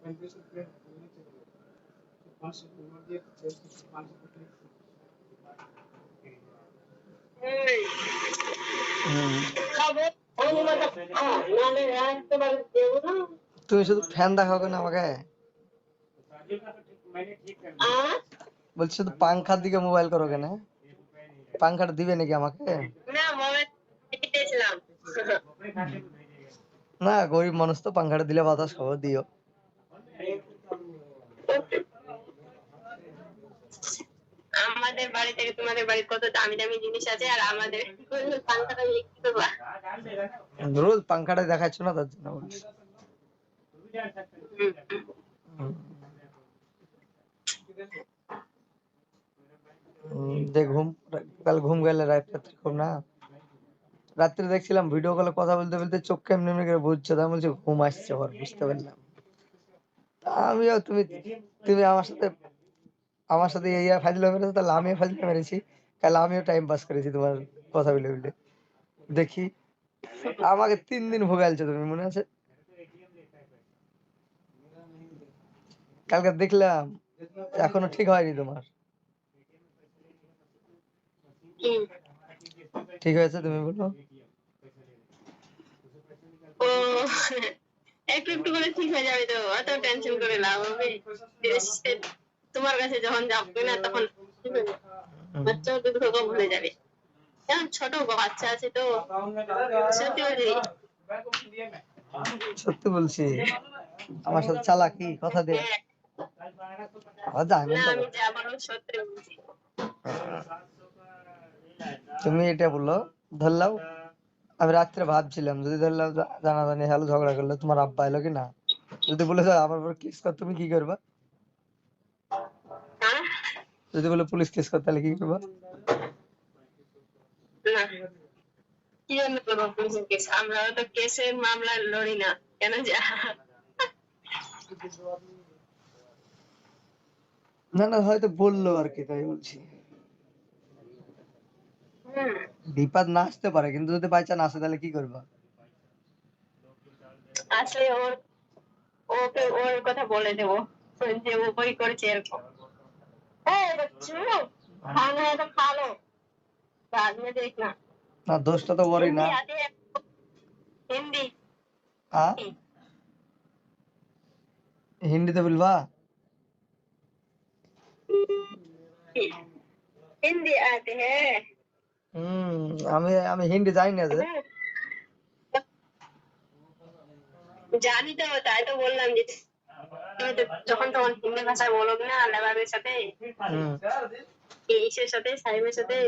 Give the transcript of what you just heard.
তুমি শুধু ফ্যান দেখাও কেন আমাকে? বলছি শুধু পাংখার দিকে মোবাইল করো কেন? পাংখাটা দিবে নাকি আমাকে? না, গরিব মানুষ তো, পাংখাটা দিলে বাতাস খাবো, দিও। আমাদের বাড়ি থেকে তোমাদের বাড়ি কত দামি দামি জিনিস আছে, আর আমাদের পাংখাটা কি করবা? রোজ পাংখাটা দেখাচ্ছ না, তার জন্য বলছি। কাল ঘুম গেলে রাত্রে ঘুম না, রাত্রে দেখছিলাম ভিডিও কলে কথা বলতে বলতে চোখ কেমনি এমনি করে বুঝছে, তাই বলছি ঘুম আসছে, ওর বুঝতে পারলাম। আমিও তুমি তুমি আমার সাথে এই ফাজলা মেরেছো, তাহলে আমিও ফাজলা মেরেছি। কাল আমিও টাইম পাস করেছি তোমার কথা বলে বলে। দেখি আমাকে 3 দিন ভোগালছো তুমি, মনে আছে? কালকে দেখলাম এখনো ঠিক হয়নি তোমার। ঠিক হয়েছে তুমি বলো। ও একটু একটু করে ঠিক হয়ে যাবে তো, অত টেনশন করে লাভ হবে? তোমার কাছে যখন যাবে না তখন বাচ্চা দুটো ভুলে যাবে। এখন ছোট বাচ্চা আছে তো, সত্যি বলছি। সত্যি বলছি, আমার সাথে চালাকি কথা দিয়ে না, আমি যা বলবো সত্যি বলছি। তুমি এটা বললো, ধরলাম আমি রাত্রে ভাবছিলাম যদি ধরলাম জানাজানি হলো, ঝগড়া করলো, তোমার আব্বা এলো কি না, যদি বলে আমার উপর কেস কর, তুমি কি করবা? যদি বলে পুলিশ কেস কর, তাহলে কি করবা? না, কি জন্য করবো পুলিশের কেস? আমরা তো কেসের মামলা লড়ি না কেন যা। না না, হয়তো বললো আর কি, তাই বলছি। বিপদ না আসতে পারে, কিন্তু যদি বাই চান্স আসে তাহলে কি করবা? আসলে ওকে ওর কথা বলে দেবো যে ও বই করেছে এরকম। बच्चू खाना है तो खा लो, बाद में देखना। না, দোষটা তো ওরই না। हिंदी आती है? हिंदी হিন্দিতে বলবা? हिंदी आते हैं? আমি আমি হিন্দি জানি না যে। জানি তো, তাই তো বললাম যে তুমি তো যখন তখন হিন্দি ভাষায় বলো না লেবারের সাথে, ইসের সাথে, সাইমের সাথে।